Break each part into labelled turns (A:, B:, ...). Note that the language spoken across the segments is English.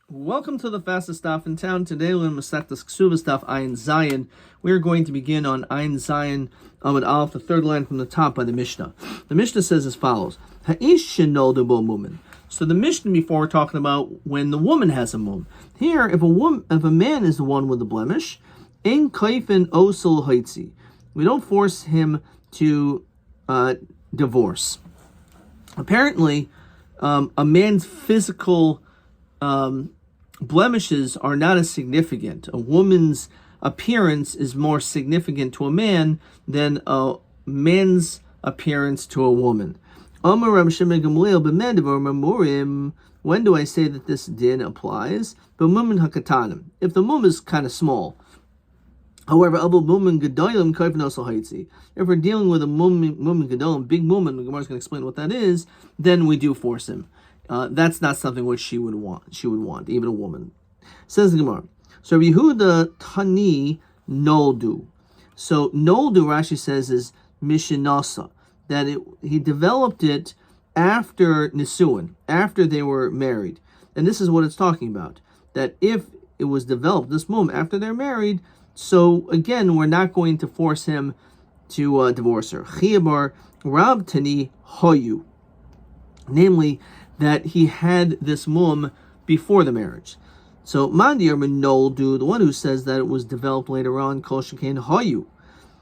A: Welcome to the fastest stop in town. Today we're in Masechtas Ksubas Daf Ayin Zayin. We're going to begin on Ayin Zayin Amud Aleph, the third line from the top by the Mishnah. The Mishnah says as follows: Ha'ish shenoldu bo mumin. So the Mishnah before we're talking about when the woman has a mum. Here, if a man is the one with the blemish, ein kaifin osel haitzi. We don't force him to divorce. Apparently, a man's physical blemishes are not as significant. A woman's appearance is more significant to a man than a man's appearance to a woman. When do I say that this din applies? If the mum is kind of small. However, if we're dealing with a mum gedolim, big mum, the Gemara is going to explain what that is, then we do force him. That's not something which she would want, even a woman. Says the Gemara. So Yehuda Tani Noldu. So Noldu, Rashi says, is Mishinasa. That he developed it after Nisuin, after they were married. And this is what it's talking about. That if it was developed, this mum, after they're married, so again, we're not going to force him to divorce her. Chiyabar Rab Tani Hoyu. Namely, that he had this mum before the marriage. So Mandir Menoldu, the one who says that it was developed later on, Kol Shekain Hayu.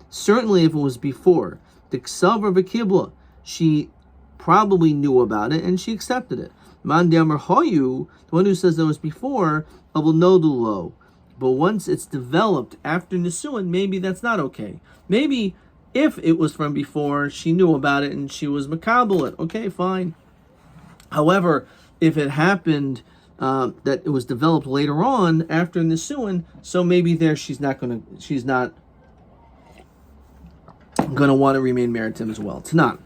A: Certainly if it was before, the Ksavar V'Kibla, she probably knew about it and she accepted it. Mandir Hayu, the one who says that it was before, Abul Nodu Lo. But once it's developed after Nisuin, maybe that's not okay. Maybe if it was from before, she knew about it and she was makabel it. Okay, fine. However, if it happened that it was developed later on after Nisuin, so maybe there she's not gonna want to remain married to him as well. Tanan,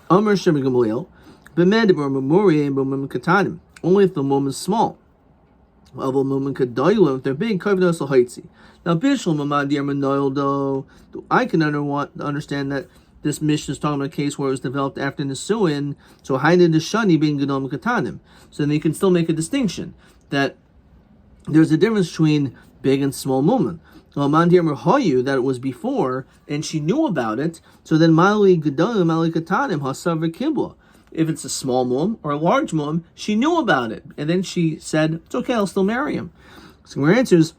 A: Amr Shem Gamliel, b'medibur memori and b'mem katanim. Only if the mum is small. If they're big, now Bishul Mamadir Manoildo, I can understand that this mission is talking about a case where it was developed after Nisuin, so Haida the Shani being Gedom Katanim. So then you can still make a distinction that there's a difference between big and small woman. Mandir Merhoyu, that it was before, and she knew about it, so then Mali Gedom, Mali Katanim, Hasav Kibla. If it's a small mum or a large mum, she knew about it. And then she said, it's okay, I'll still marry him. So her answer is,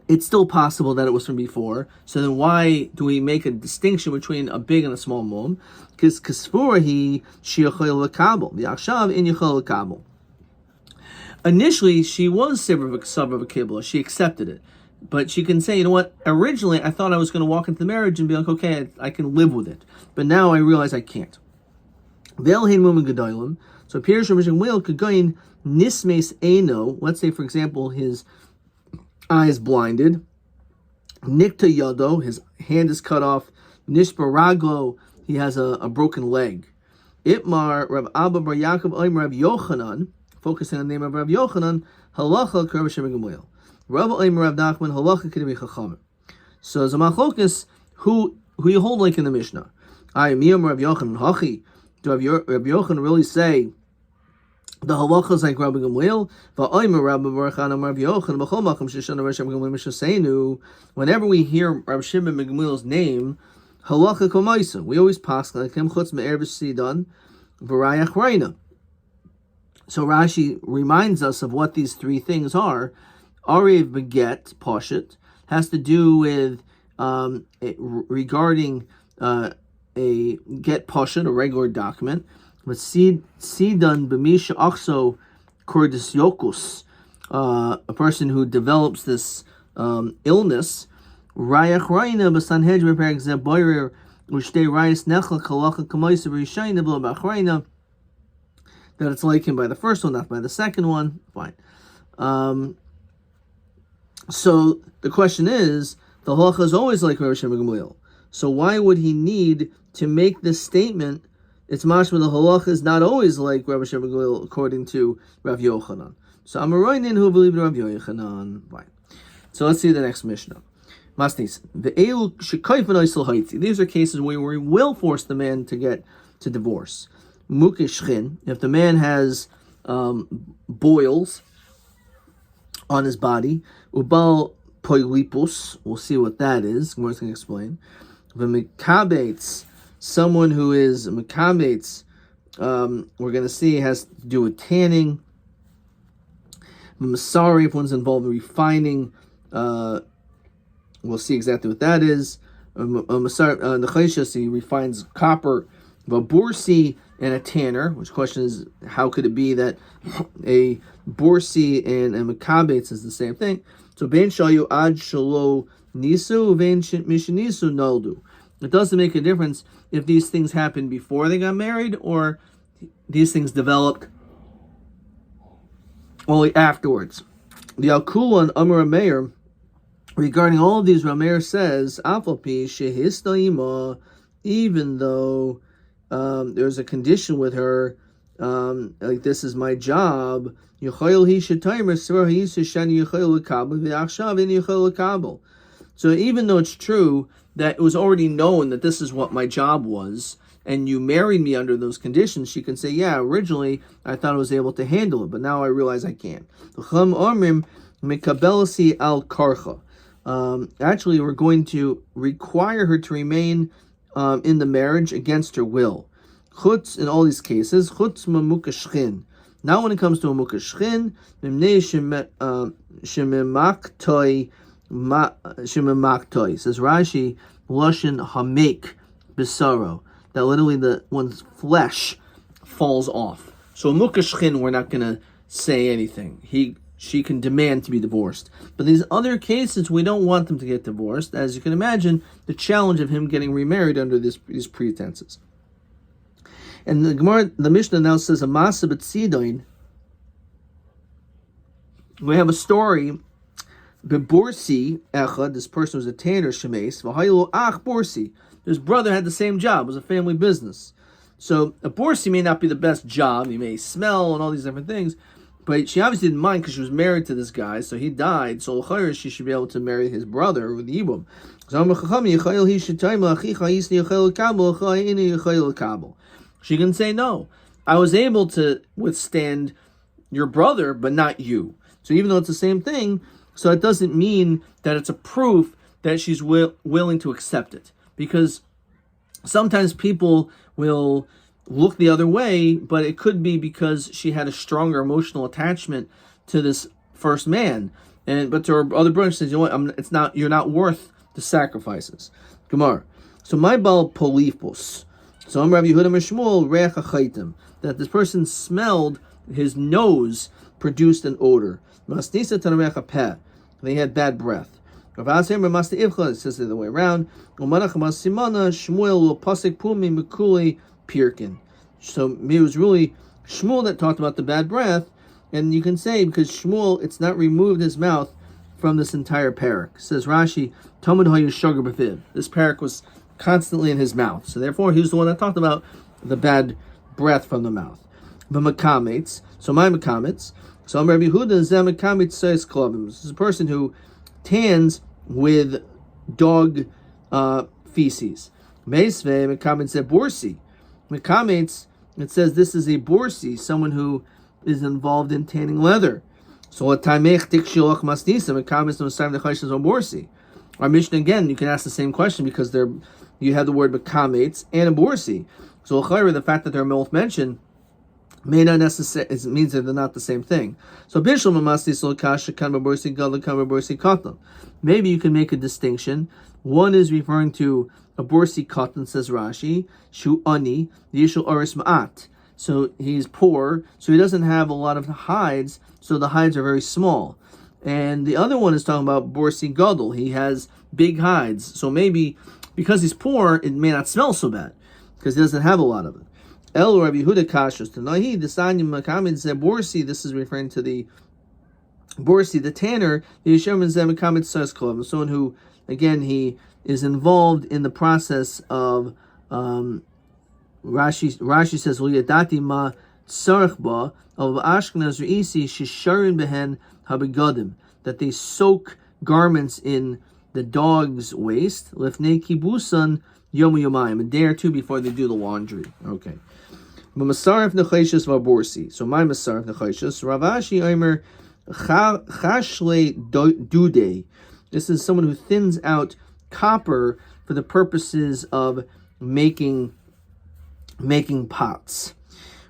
A: it's still possible that it was from before. So then why do we make a distinction between a big and a small mum? Because Kasfurahi, Shiachel Lakabel, the Akshav in Yachel Lakabel. Initially, she was Sibra Kibla. She accepted it. But she can say, you know what, originally I thought I was going to walk into the marriage and be like, okay, I can live with it. But now I realize I can't. So Pirush Rishon Whale could go in Nismes Eno. Let's say, for example, his eye is blinded. Nikta Yado, his hand is cut off. Nishbaraglo, he has a broken leg. Itmar Rav Abba Bar Yaakov Oim Rav Yochanan, focusing on the name of Rav Yochanan, Halacha K'Rav Shem Gamliel. Rav Oim Rav Nachman Halacha K'Rav Chachamim. So Zamachlokas, who you hold like in the Mishnah. I Miyam Rav Yochanan Hachi. Do Rabbi Yochanan really say the halacha is like Rabbi Gamliel? Whenever we hear Rabbi Shimon ben Gamliel's name, halacha komaisa, we always pass like him chutz me'er v'sidan v'rayach reina. So Rashi reminds us of what these three things are. Arev beget poshet has to do with regarding a get poshet, a regular document, but sidan b'misha achso kordis yokus, a person who develops this illness. Rayach rayna b'sanhedrin perek zeboyer u'shtei rayis nechla kalacha kamoisa b'rishayna v'lo b'achrayna, that it's like him by the first one, not by the second one. Fine. So the question is, the halacha is always like Rav Shimon Gamliel. So why would he need to make this statement? It's mashma the halacha is not always like Rabbi Shimon Gamliel according to Rav Yochanan. So Amaroinin who believe in Rav Yochanan. Right. So let's see the next Mishnah. Masnis the elu shekayfen oisel haitzi. These are cases where we will force the man to get to divorce. Mukeshchin, if the man has boils, on his body. Ubal poilipus, we'll see what that is. Gemara's going to explain. V'mekabetz, someone who is mekabetz, we're going to see has to do with tanning. Masari, if one's involved in refining, we'll see exactly what that is. Nechayshas, he refines copper. Borsi, and a tanner, which question is, how could it be that a borsi and a makabetz is the same thing? So, ben shayu ad shalo nisu, ben mishanisu noldu. It doesn't make a difference if these things happened before they got married or these things developed only afterwards. The Alkula and Amar Meir, regarding all of these, Rameir says, Afapi shehista, even though there's a condition with her, like this is my job. So even though it's true that it was already known that this is what my job was, and you married me under those conditions, she can say, yeah, originally I thought I was able to handle it, but now I realize I can't. Actually, we're going to require her to remain in the marriage against her will. Chutz, in all these cases, chutz mamukashchin. Now when it comes to a mukashchin, shemimaktoi, says Rashi, lushin hamek bisaro, that literally one's flesh falls off. So a mukashchin, we're not going to say anything. She can demand to be divorced. But these other cases, we don't want them to get divorced. As you can imagine, the challenge of him getting remarried under these pretenses. And the Gemara, the Mishnah now says, Amasa b'tzidoin. We have a story. Beborsi echad, this person was a tanner, shemes, v'haylo ach borsi. His brother had the same job. It was a family business. So a borsi may not be the best job. He may smell and all these different things. But she obviously didn't mind because she was married to this guy, so he died. So she should be able to marry his brother with Yibum. She can say, no, I was able to withstand your brother, but not you. So even though it's the same thing, so it doesn't mean that it's a proof that she's willing to accept it. Because sometimes people will look the other way, but it could be because she had a stronger emotional attachment to this first man, but to her other brother, she says, you know what, you're not worth the sacrifices. Gemara. So my bal polifos. So I'm Rabbi Yehuda Mishmuel reach achaitim, that this person smelled, his nose produced an odor. Masnisa tanarecha peh. They had bad breath. It says the other way around. Shmuel pasik pumi mikuli pirkin. So it was really Shmuel that talked about the bad breath, and you can say because Shmuel, it's not removed his mouth from this entire parak. Says Rashi, Talmud hayu sugar b'fiv. This parak was constantly in his mouth, so therefore he was the one that talked about the bad breath from the mouth. The makamitz. So my makamitz. So I'm Rabbi Yehuda zeh makamitz says klabim. This is a person who tans with dog feces. Meisve mekamitz borsi. Mekamitz, it says this is a borsi, someone who is involved in tanning leather. So taimech tikshilach masnisa mekamitz no sam nechayshas borsi. Our Mishnah again, you can ask the same question because you have the word mekamitz and a borsi. So the fact that they're both mentioned may not necessarily means that they're not the same thing. So maybe you can make a distinction. One is referring to a borsi cotton, says Rashi, shu ani yishul oris ma'at. So he's poor, so he doesn't have a lot of hides, so the hides are very small. And the other one is talking about borsi gadol. He has big hides, so maybe because he's poor, it may not smell so bad because he doesn't have a lot of it. El Rabbi Yehuda Kashus Tanahi, the Sanyim Makamid said borsi. This is referring to the borsi, the tanner. The Yishem and Zemakamid says Kolov, someone who, again, he is involved in the process of Rashi says Yadati ma tzarchba of Ashkenaz Reisi Shisharin behen habegadim, that they soak garments in the dog's waist lifnei kibusan Yomi Yomayim, a day or two before they do the laundry. Okay. Masarif nechayshus vaborsi. So my masarif nechayshus. Rav Ashi Omer Chashle dude. This is someone who thins out copper for the purposes of making pots.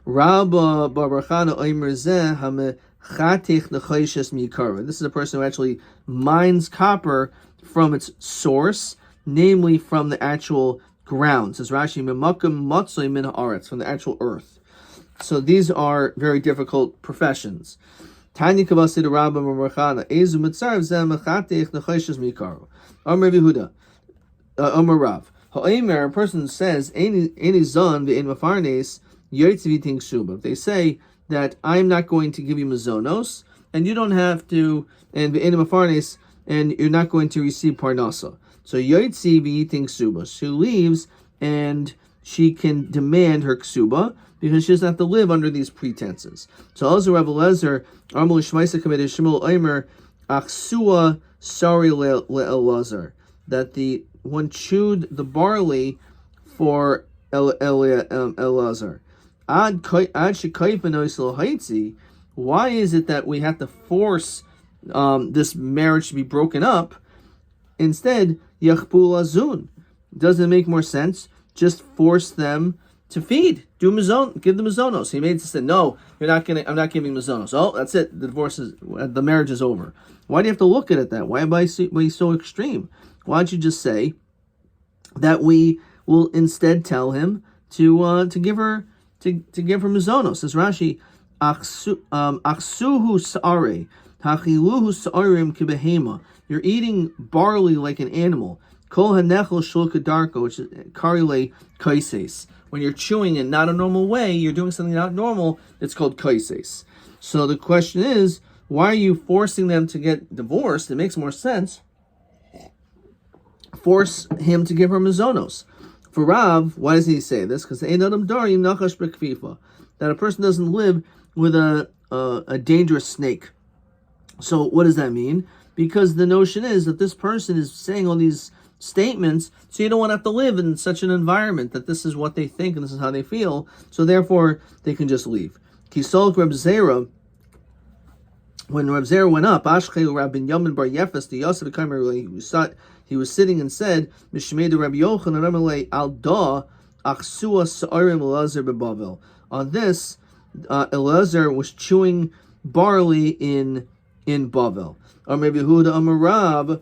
A: Rabba Barbarchana Omer Zeh Hamechatich Nechoshes Mikara. This is a person who actually mines copper from its source, namely from the actual ground. Says Rashi, Memakam Matzoi Min Haaretz, from the actual earth. So these are very difficult professions. Tanya Kavasi to Rabba Barbarchana Ezu Mitzarv Zeh Mechatich Nechoshes Mikara. Omer Yehuda, Omer Rav. Ha'omer, a person says, Any zon ve'en mafarnes. If they say that I'm not going to give you mazonos, and you don't have to, and you're not going to receive parnasa. So Yotzi v'yiting ksuba. She leaves and she can demand her ksuba because she doesn't have to live under these pretenses. So also Rabbi Lezer, Armul Shmaisa committed Shmuel Omer, Achsua Sari Le'elazar, that the one chewed the barley for Elazar. Why is it that we have to force this marriage to be broken up? Instead, Yachpul Azun. Doesn't it make more sense? Just force them to feed. Give them mazonos. He made say, no, I'm not giving mazonos. Oh, that's it. The marriage is over. Why do you have to look at it that? Why am I so extreme? Why don't you just say that we will instead tell him to give her mazonos? Says Rashi, Achsuhu sa'are, hachiluhu sa'arim kibehema. You're eating barley like an animal. Kol hanechel shul kadarko, which is karile kaises. When you're chewing in not a normal way, you're doing something not normal, it's called kaises. So the question is, why are you forcing them to get divorced? It makes more sense. Force him to give her mazonos. For Rav, why does he say this? Because that a person doesn't live with a dangerous snake. So what does that mean? Because the notion is that this person is saying all these statements, so you don't want to have to live in such an environment that this is what they think and this is how they feel. So therefore, they can just leave. Kisol Reb Zera, when Reb Zera went up, Ashchei Rabbi Yomi bar Yefes, the Yosef he was sitting and said, Mishmei Rabbi Yochanan Amalei al da achsua sa'arim Elazar bebavel. On this, Elazar was chewing barley in Bavel. Or maybe Yehuda Amarav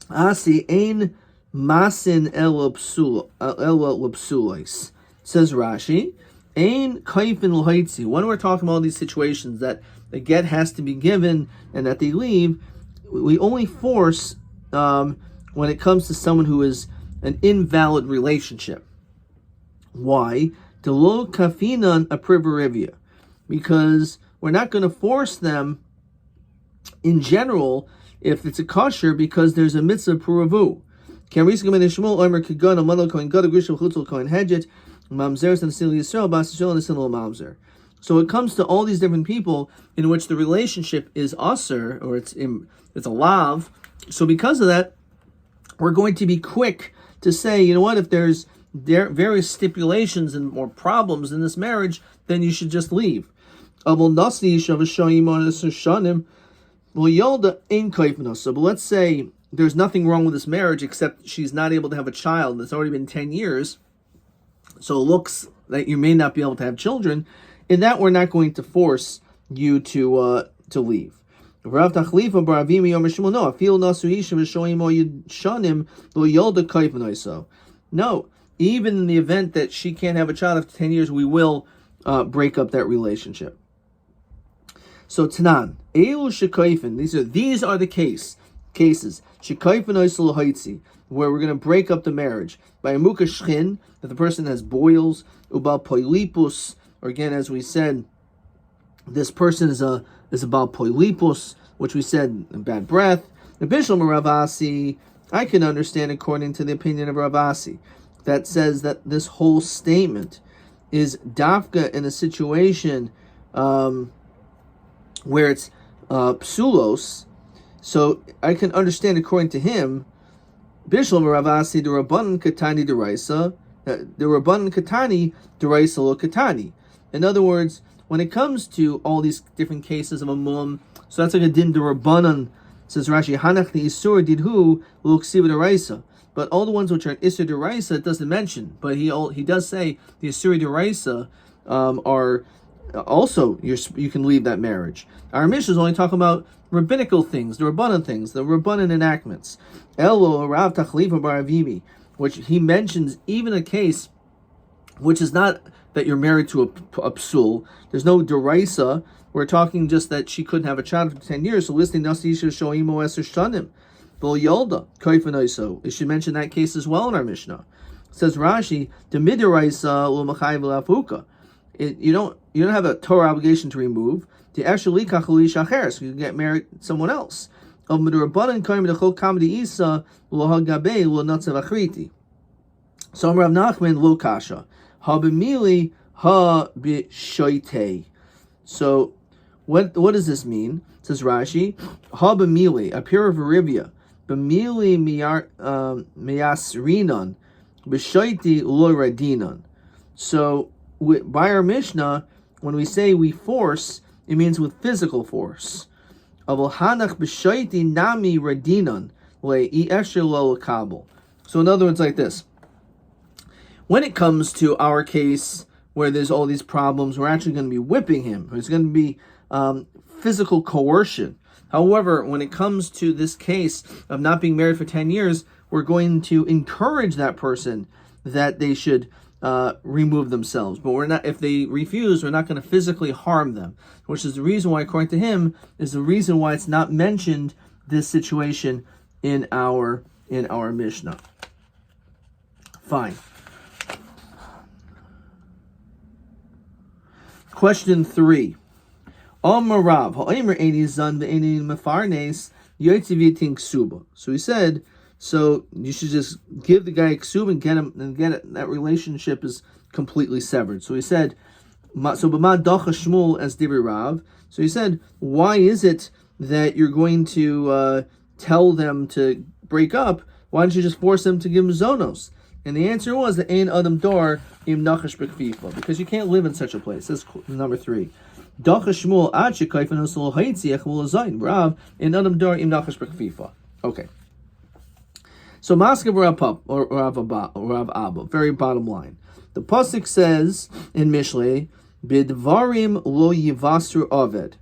A: Asi ein masin ela psulais. Says Rashi, ein kaifin l'haitzi. When we're talking about these situations that the get has to be given and that they leave, we only force when it comes to someone who is an invalid relationship. Why? Delo kafinan aprivarivia. Because we're not going to force them in general if it's a kosher, because there's a mitzvah puravu. So it comes to all these different people in which the relationship is usher, or it's a lav. So because of that, we're going to be quick to say, you know what, if there's various stipulations and more problems in this marriage, then you should just leave. But let's say there's nothing wrong with this marriage except she's not able to have a child. It's already been 10 years. So it looks that you may not be able to have children. In that, we're not going to force you to leave. No, even in the event that she can't have a child after 10 years, we will break up that relationship. So Tanan, these are the cases where we're going to break up the marriage by a muka shchin, that the person has boils, ubal poilipus, or again, as we said, this person is about poilipus, which we said bad breath. The Bishlam Ravasi, I can understand according to the opinion of Ravasi, that says that this whole statement is dafka in a situation where it's psulos. So I can understand according to him, Bishlam Ravasi, the Rabbanan Katani Deraisa, the Rabbanan Katani Deraisa Lo Katani. In other words, when it comes to all these different cases of a mum So that's like a din d'Rabbanan. Says Rashi, Hanach the Isur didhu l'uksiv d'Raisa. But all the ones which are an Isur d'Raisa, it doesn't mention. But he does say the Isur d'Raisa are also you can leave that marriage. Our Mishnah is only talking about rabbinical things, the Rabbanan things, the Rabbanan enactments. Elo Rav Tachlifa Bar Avimi, which he mentions even a case which is not that you're married to a psul. There's no d'Raisa. We're talking just that she couldn't have a child for 10 years. So listening Nasisha Shoimo Eser Shanim. Bol Yolda, Kaifanoiso. It should mention that case as well in our Mishnah. It says Rashi, the Midiraisa Lumachai Velafuka. You don't have a Torah obligation to remove. The actually Kachali Shacher, so you can get married to someone else. Of Midrabanan Kaim the Chol Kamdi Isa Lohagabe Lonatzav So Rav Nachman Lo Kasha. Habimili Ha Bishoite. So what does this mean? It says Rashi, Ha b'mili, a pair of Arabia, b'mili miyasrinan, b'shaiti lo radinan. So by our Mishnah, when we say we force, it means with physical force. Avol hanach b'shaiti nami radinan le'i esher lo kabel. So in other words, like this. When it comes to our case, where there's all these problems, we're actually going to be whipping him. There's going to be physical coercion. However, when it comes to this case of not being married for 10 years, we're going to encourage that person that they should remove themselves. But we're not. If they refuse, we're not going to physically harm them, which is the reason why, according to him, is the reason why it's not mentioned, this situation in our Mishnah. Fine. Question 3. Amarav ha'omer eini zan ve'eini mefarnes yoytzivitin ksuba. So he said, so you should just give the guy a ksub and get it. That relationship is completely severed. So he said, so b'ma dacha Shmuel as divrei Rav. So he said, why is it that you're going to tell them to break up? Why don't you just force them to give him zonos? And the answer was the ein adam dor im nachash b'kfifa, because you can't live in such a place. That's number 3. Dacha Shmuel ad shekayfen hosel haitziach v'lazayin Rav ein adam dor im nachash b'kfifa. Okay. So Maskav Rav Abba, very bottom line. The pasuk says in Mishlei, bidvarim lo yivasru aved.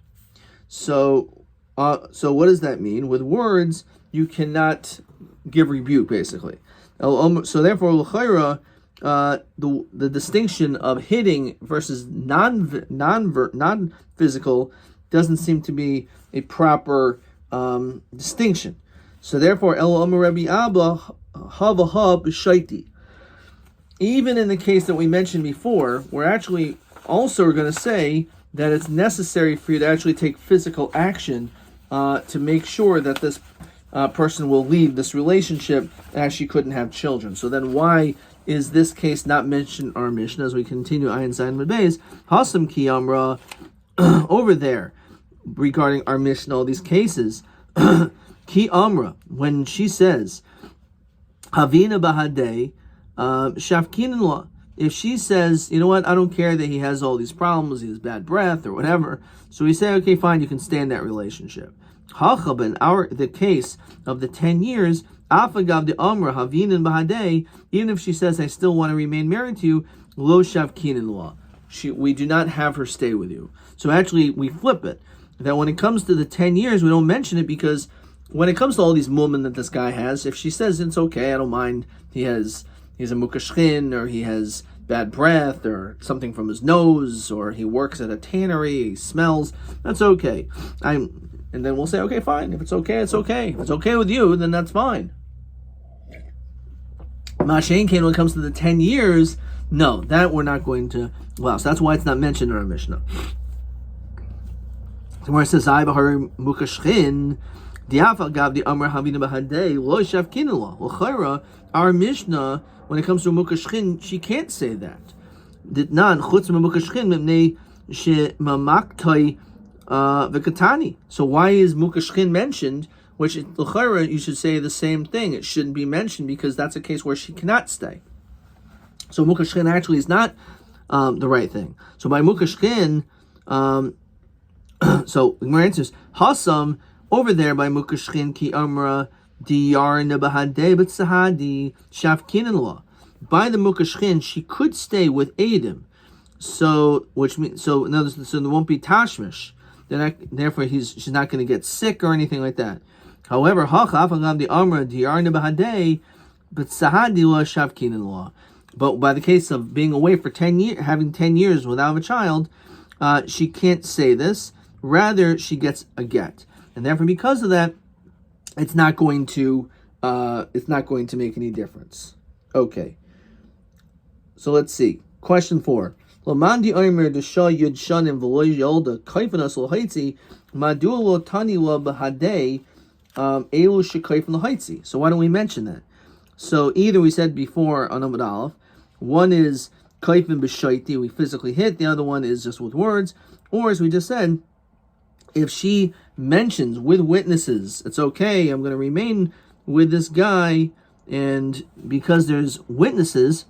A: So what does that mean? With words, you cannot give rebuke, basically. So therefore, l'chayra, the distinction of hitting versus non-physical doesn't seem to be a proper distinction. So therefore, El Omer Rabbi Abba Hava B'Shaiti. Even in the case that we mentioned before, we're actually also going to say that it's necessary for you to actually take physical action to make sure that this person will leave this relationship as she couldn't have children. So then why is this case not mentioned in our Mishnah as we continue Ayin Zayin Medbeis? Hasam Ki Amra, over there, regarding our Mishnah, all these cases, Ki Amra, when she says, Havina Bahadei, Shafkin law, if she says, you know what, I don't care that he has all these problems, he has bad breath or whatever, so we say, okay, fine, you can stay in that relationship. Hachab, in the case of the 10 years, Afagav de Amra Havinin Bahadei, even if she says, I still want to remain married to you, Lo Shavkinin law, we do not have her stay with you. So actually, we flip it. That when it comes to the 10 years, we don't mention it because when it comes to all these mummin that this guy has, if she says it's okay, I don't mind, he's a mukashchin, or he has bad breath, or something from his nose, or he works at a tannery, he smells, that's okay. And then we'll say, okay, fine. If it's okay, it's okay. If it's okay with you, then that's fine. Mashain Kane, when it comes to the 10 years, no, that we're not going to allow. So that's why it's not mentioned in our Mishnah. Where it says, I bahari mukashchin, diafal gav di amr havina bahadei, lo shavkin lo. L'chayra, our Mishnah, when it comes to mukashchin, she can't say that. Ditnan, chutz mukashchin, mimnei shemamaktoi, Vikatani. So why is Mukashchin mentioned? Which l'chayra you should say the same thing. It shouldn't be mentioned because that's a case where she cannot stay. So Mukashchin actually is not the right thing. So by Mukashchin, So the Gemara answers, Hasam, over there by Mukashchin ki amra diyarna bahadeh but sahadi shafkinin law. By the Mukashchin, she could stay with Adam. So, which means, so in other words, so there won't be tashmish. Therefore, she's not going to get sick or anything like that. However, hachaf agam the amra diyarna bahadeh but sahadi law shavkinin law. But by the case of being away for 10 years, having 10 years without a child, she can't say this. Rather, she gets a get, and therefore, because of that, it's not going to make any difference. Okay. So let's see. Question 4. Lamandi Omer Desha Yud Shanim V'Lo Yolda Kaifanas L'Haitzi Madu Lo Tani Lo B'Hadei Elu Shekayfin L'Haitzi. So why don't we mention that? So either we said before on Amud Aleph, one is Kaifin B'Shaiti, we physically hit. The other one is just with words, or as we just said, if she mentions with witnesses, it's okay, I'm going to remain with this guy, and because there's witnesses,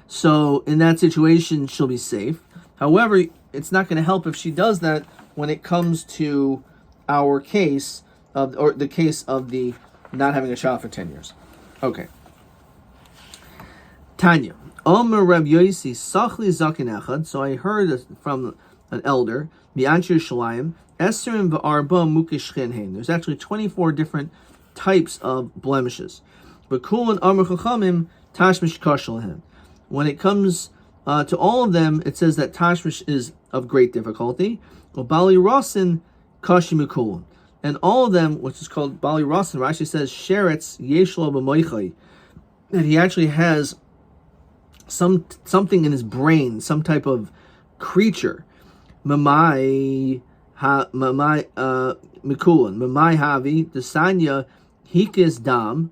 A: so in that situation, she'll be safe. However, it's not going to help if she does that when it comes to our case, or the case of the not having a child for 10 years. Okay. Tanya. Omer Reb Yosi Sachli Zakin Echad. So I heard from an elder, Mi'anshir Shalayim, Esrim V'Arba Mukishchin Hein. There's actually 24 different types of blemishes. But Kulin Amr Chachamim Tashmish Kashalahem. When it comes to all of them, it says that Tashmish is of great difficulty. Bali Rasin Kashimukulin. And all of them, which is called Bali Rasin, Rashi says Sheretz Yeshlo B'Moichai, that he actually has something in his brain, some type of creature. Mamai Mikulin. Mamai Havi, Desanya Hikis Dam,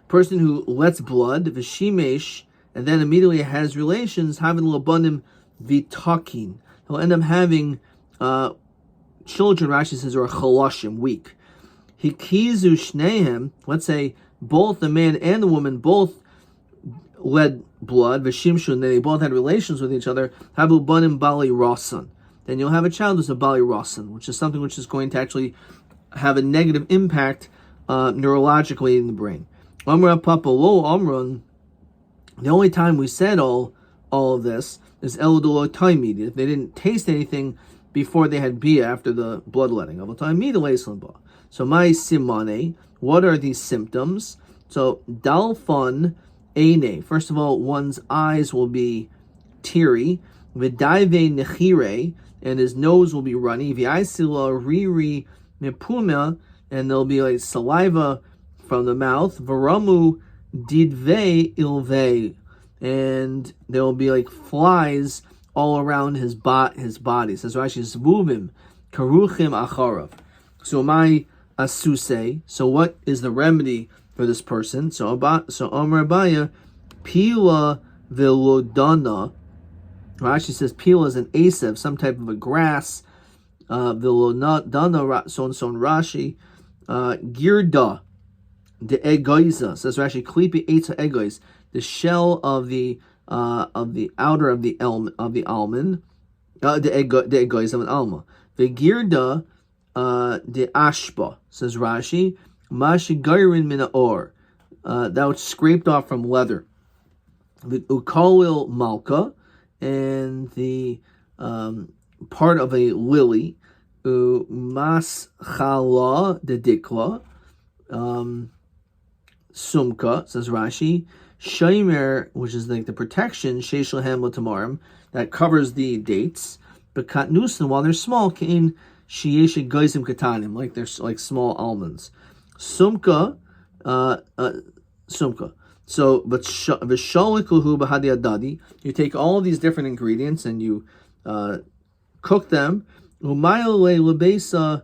A: person who lets blood, Vishimesh, and then immediately has relations, having Labanim Vitakin. He'll end up having children, Rashi says, are chalashim, weak. Hikizu shnehem, let's say both the man and the woman both led blood, v'shimshun, they both had relations with each other, habu banim bali rasan. Then you'll have a child who's a bali rasan, which is something which is going to actually have a negative impact neurologically in the brain. Amra papa lo amrun. The only time we said all of this is eludolo taimid, if they didn't taste anything before they had bia after the bloodletting. So my simane, what are these symptoms? So dalfun eine. First of all, one's eyes will be teary. Vidaive nechire, and his nose will be runny. Viaisila riri mipuma, and there'll be like saliva from the mouth. Varamu didve ilve, and there will be like flies all around his body. Says Rashi, Zvuvim karuchim acharav. So my asuse. So what is the remedy for this person? So Amar Abaya, pila vilodana. Rashi says pila is an asev, some type of a grass. Vilodana, so and so in Rashi. Girda de egoiza, says Rashi, klipi eitza egois, the shell of the outer of the almond, the egois of an alma. The girda de ashba, says Rashi, mashigarin mina or, that which scraped off from leather. The ukalil malka, and the part of a lily, maschala de dikla, sumka, says Rashi, shaimer, which is like the protection, sheishlahem latamarim, that covers the dates, but katnusin, while they're small, kain shiyesha goizim katanim, like they're like small almonds. Sumka. So, but v'shalikuhu b'hadi adadi, you take all of these different ingredients and you cook them. Umayole lebesa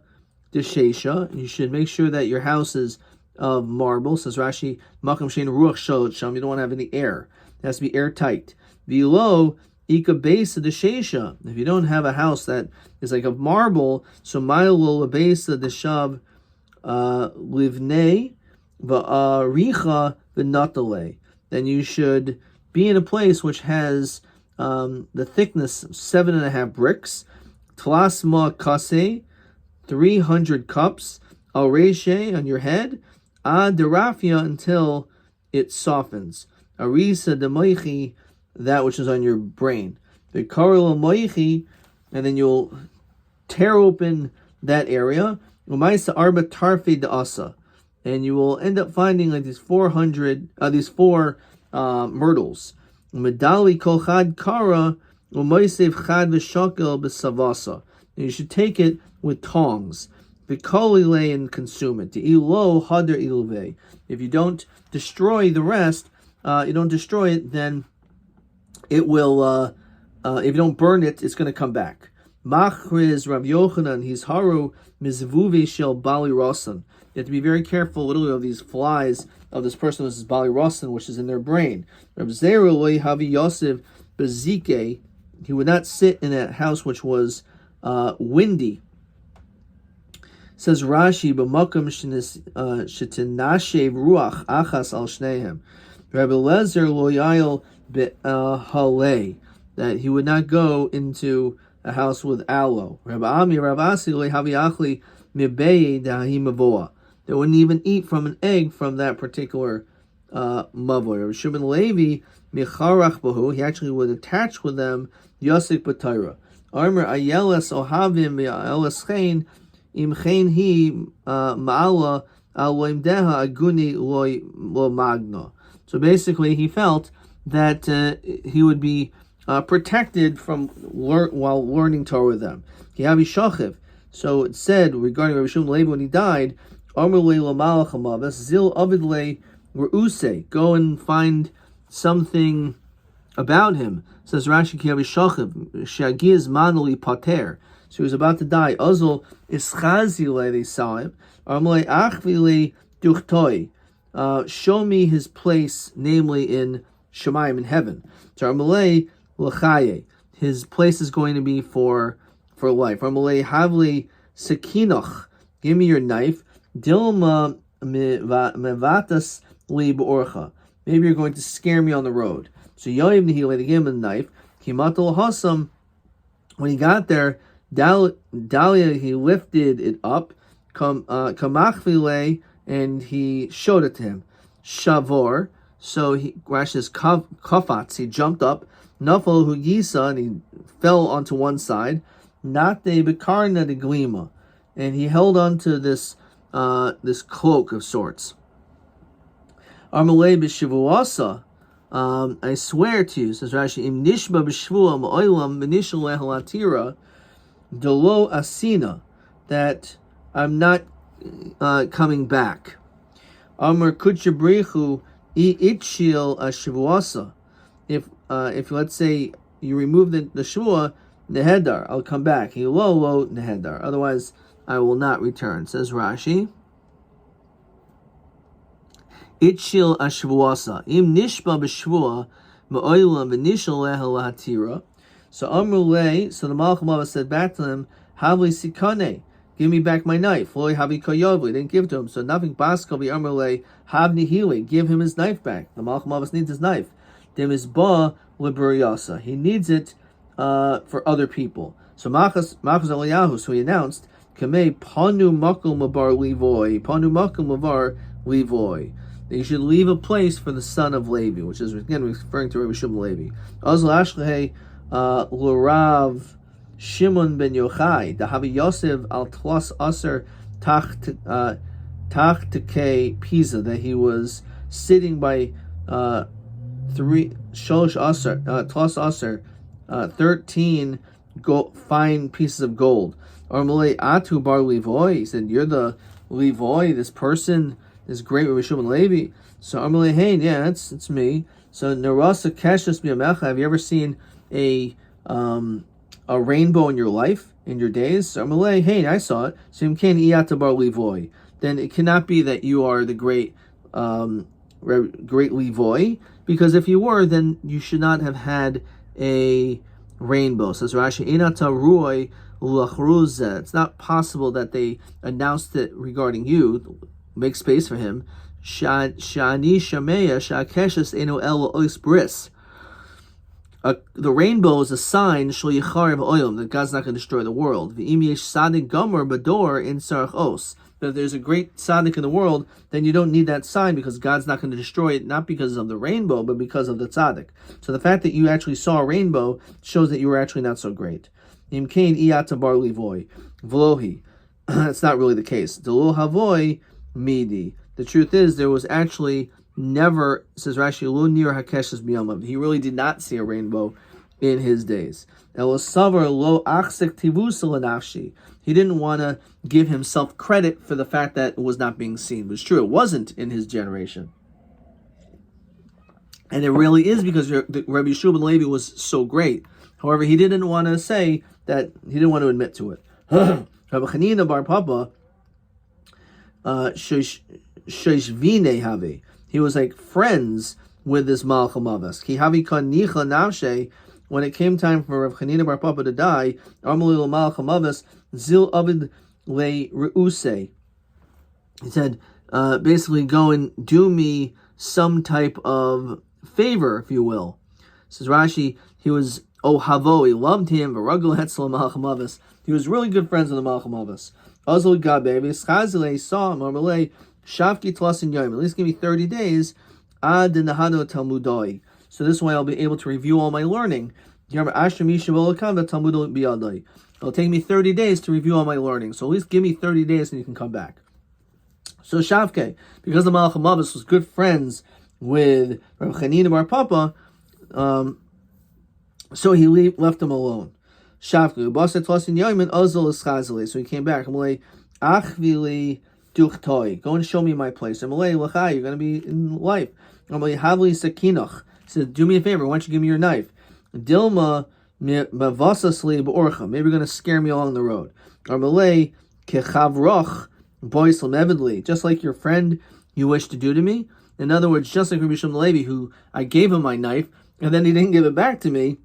A: deshesha, you should make sure that your house is of marble, says Rashi, makam shein ruach sham, you don't want to have any air. It has to be airtight. Below, ika besa deshesha, if you don't have a house that is like of marble, so mayole lebesa deshav livnei va'aricha v'natale, then you should be in a place which has the thickness of 7.5 bricks. Tlasma kase, 300 cups. Al reshe, on your head. Ad derafia, until it softens. Arisa de moichi, that which is on your brain. The karel moichi, and then you'll tear open that area. Umaisa arba tarfe de asa, and you will end up finding like these four myrtles. Medali kolchad kara umoisev chad v'shakel b'savasa. And you should take it with tongs. V'kolile, and consume it. Ilo hader ilve. If you don't destroy the rest, then it will. If you don't burn it, it's going to come back. Machriz Rav Yochanan, he's haru mizvuvi shel bali rosan. You have to be very careful, literally, of these flies of this person. This is bali rosan, which is in their brain. Rav Zeru loy havi Yosef bezike. He would not sit in a house which was windy. Says Rashi, b'makam shetinashev ruach achas al shnehem. Rabbi Lezer loyal behalei, that he would not go into a house with aloe. Rabbi Ami, Rabbi Asi loyhavi achli mibei dahimavoa. They wouldn't even eat from an egg from that particular mavoi. Rabbi Shimon Levi micharach bahu. He actually would attach with them yosik b'tayra. Armer ayeles ohavim ayeles chen. Imchein hi ma'ala aloimdeha aguni lo magna. So basically, he felt that he would be protected from while learning Torah with them. Kihavi shachiv. So it said regarding Rabbi Shimon Levi when he died, Amr le lamalachamav zil avid le reuse. Go and find something about him. Says Rashi, Kihavi shachiv shagiz manoli pater. So he was about to die. Azul ischazile, they saw him. Armle achvile duchtoi. Show me his place, namely in Shemayim, in heaven. Armle l'chaye. His place is going to be for life. Armle havli sekinoch. Give me your knife. Dilma mevatas li b'orcha. Maybe you're going to scare me on the road. So Yoim nihile, they gave him a knife. Kimatul hasam. When he got there, Dalia, he lifted it up, kamachvile, and he showed it to him. Shavor, so he crashed his kafats, he jumped up. Nafal hugisa, and he fell onto one side. Nate bekarna de glima, and he held onto this cloak of sorts. Armalei b'shivuasa, I swear to you, says Rashi, im nishba b'shvua ma'olam b'nishal lehalatira. Delo asina, that I'm not coming back. Amar kutchabrichu itchil ashivuasa. If let's say you remove the shvua, nehedar, I'll come back. Lo nehedar. Otherwise, I will not return. Says Rashi. Itchil ashivuasa. Im nishba b'shvua ma'olam v'nishal lehalatira. So Amrulay, so the Malach Mava said back to him, Havli Sikane, give me back my knife. Loy Havi Koyovli, didn't give to him. So nothing Baskovi Amrulay, Havni Hili, give him his knife back. The Malach Mava needs his knife. Dem is Ba Liberyasa. He needs it for other people. So Machas Eliyahu, so he announced, Kamei Panu Makum Mabar Levoy, Panu Makum Mavar Levoy. That you should leave a place for the son of Levi, which is again referring to Rabbi Shimon Levi. Azal Ashlehei L'Rav Shimon ben Yochai, Dahavi Yosef al Tlas Aser Tachteke Pisa, that he was sitting by Sholosh Aser Tlas Aser 13 fine pieces of gold. Armalei Atu Bar Levoy, he said, you're the Levoy, this person, this great Rabbi Shimon Levi. So Armalei, hey, yeah, it's me. So Narasa Keshus Miyamecha, have you ever seen a rainbow in your life, in your days? So Amalei, hey, I saw it. So then it cannot be that you are the great Levoy, because if you were, then you should not have had a rainbow. Says Rashi, it's not possible that they announced it regarding you. Make space for him. Shani shameya shakeshus eno el ois bris. The rainbow is a sign shel yichar olam, that God's not going to destroy the world. V'im yesh sadik gomer bador in sarach os. That if there's a great tzaddik in the world, then you don't need that sign because God's not going to destroy it, not because of the rainbow, but because of the tzaddik. So the fact that you actually saw a rainbow shows that you were actually not so great. Im kain iyata bar livoy v'lohi. That's not really the case. Delo havoy midi. The truth is, there was actually never, says Rashi, lo nir hakeshes biyamav. He really did not see a rainbow in his days. Elo savar lo achsek tivus l'nafshi. He didn't want to give himself credit for the fact that it was not being seen. It was true, it wasn't in his generation. And it really is because Rabbi Yeshua ben Levi was so great. However, he didn't want to say that, he didn't want to admit to it. Rabbi Chanina bar Papa, Shoshvine Havi. He was like friends with this Malach HaMavas. Ki Havi Kan Nicha Navshe. When it came time for Rav Chanina bar Papa to die, Amalil Malach HaMavas Zil Avid Le Reuse. He said, basically, go and do me some type of favor, if you will. Says Rashi, he was Ohavo, he loved him. Varagul Hetzel Malach HaMavas. He was really good friends with the Malach HaMavas. Azul Gabe, Schazile saw Marmalei. Shavki Tlasin Yomi. At least give me 30 days. Ad Nahado Talmudoi. So this way I'll be able to review all my learning. It'll take me 30 days to review all my learning. So at least give me 30 days and you can come back. So Shavke, because the Malach HaMavas was good friends with Rav Chanina bar Papa, so he left him alone. Shavke, Baset Tlasin Yomi Azul Schazile. So he came back. I'm like, Achvili. Go and show me my place. You're going to be in life. He said, do me a favor, why don't you give me your knife? Dilma maybe you're going to scare me along the road. Just like your friend you wish to do to me. In other words, just like Rabbi Shimon Levi, who I gave him my knife, and then he didn't give it back to me.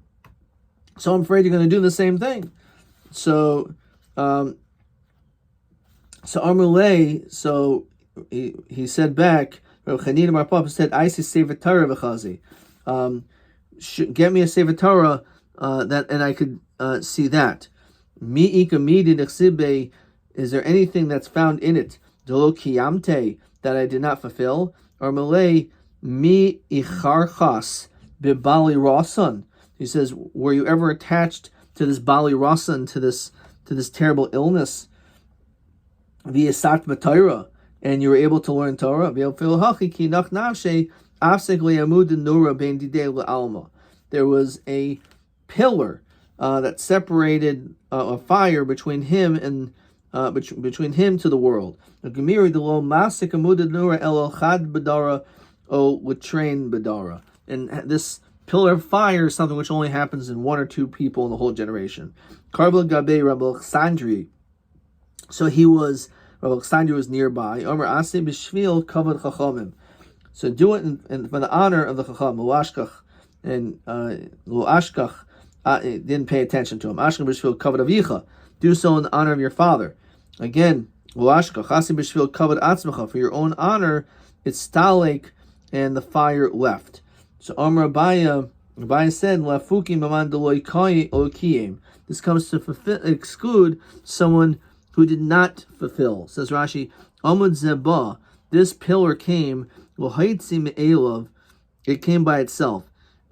A: So I'm afraid you're going to do the same thing. So Amrulay, so he said back, Rav Chanina bar Papa said, I see Sefer Torah v'chazi. Get me a Sefer Torah, that, and I could see that. Mi'ika midi nechsibe, is there anything that's found in it? Dolo kiyamte, that I did not fulfill? Or Malay, mi icharchas bibali rasan. He says, were you ever attached to this bali rasan, to this terrible illness? Via Sat Torah, and you were able to learn Torah. There was a pillar that separated a fire between him and between him to the world. And this pillar of fire is something which only happens in one or two people in the whole generation. So he was, Rabbi Alexander was nearby. So do it for the honor of the Chacham, Luashkach, and Luashkach didn't pay attention to him. Ashkach b'shvil kavod avicha, do so in the honor of your father. Again, Luashkach, Asim b'shvil kavod atzmacha, for your own honor, it's stalek, and the fire left. So Amar Rabbi said, Lafuki maman deloy kiyem. This comes to exclude someone who did not fulfill. Says Rashi, Amud Zebah, this pillar came, it came by itself.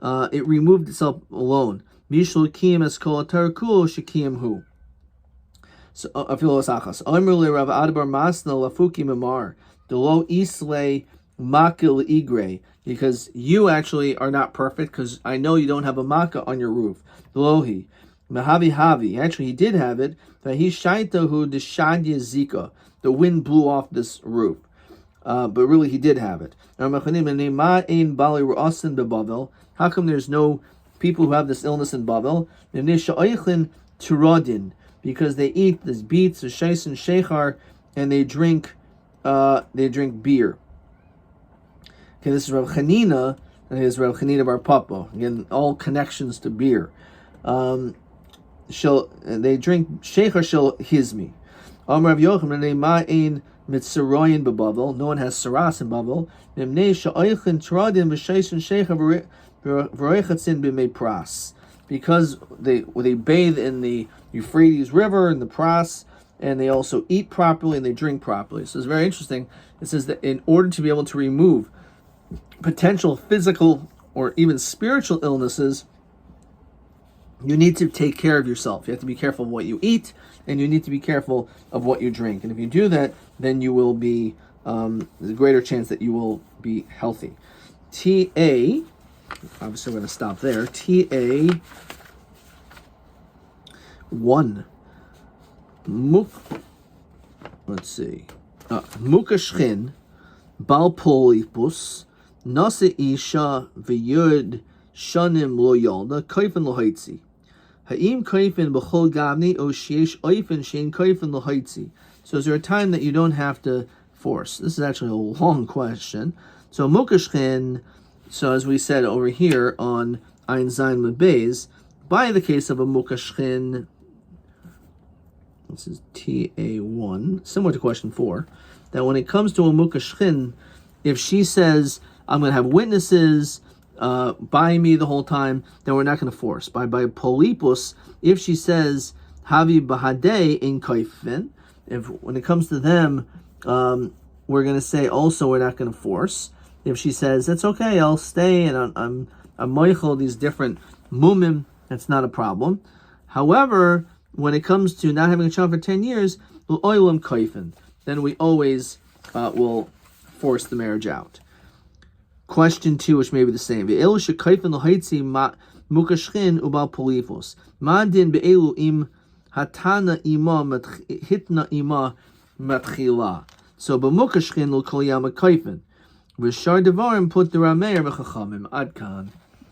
A: It removed itself alone. Mishul kiyem es kol atar kul shekiyem hu. So afilos achas. Amrle Rav Adabar Masna Lafuki Mamar, Delo Isle Makil Igre, because you actually are not perfect, because I know you don't have a makkah on your roof. Delohi. Mahavi, actually he did have it. The wind blew off this roof, but really he did have it. How come there's no people who have this illness in Babel? Because they eat this beets, the shais and shechar, and they drink beer. Okay, this is Rav Chanina, and here's Rav Chanina bar Papa. Again, all connections to beer. They drink Sheikha Shel Hizmi. Amar Rav Yochanan Ma'ain Mitzrayin beBavel. No one has Saras in Bavel. v'roichatzin b'mei pras, because they bathe in the Euphrates River and the Pras, and they also eat properly and they drink properly. So it's very interesting. It says that in order to be able to remove potential physical or even spiritual illnesses, you need to take care of yourself. You have to be careful of what you eat, and you need to be careful of what you drink. And if you do that, then you will be, there's a greater chance that you will be healthy. TA, obviously we're going to stop there. TA 1. Let's see. Mukashchin, Bal Polipus, Nasa Isha, Vyud, Shanim Lo Yalda, Kaifin Lohaitzi. Ha'im Kaifin B'chol Gavni, O Shiesh Oifin Shein Kaifin Lohaitzi. So is there a time that you don't have to force? This is actually a long question. So Mukashchin, so as we said over here on Ein Zayin Mebez, by the case of a Mukashchin, this is TA1, similar to question 4, that when it comes to a mukashchin, if she says, I'm going to have witnesses by me the whole time, then we're not going to force. By polipus, if she says, Havi bahadei in kaifin, if when it comes to them, we're going to say also we're not going to force. If she says, that's okay, I'll stay, and I'm moichel these different mumim, that's not a problem. However, when it comes to not having a child for 10 years, then we always will force the marriage out. Question 2, which may be the same. So, b'mukashchin l'kol yama kaifin. V'shar devarim put the rameir v'chachamim. Ad kan.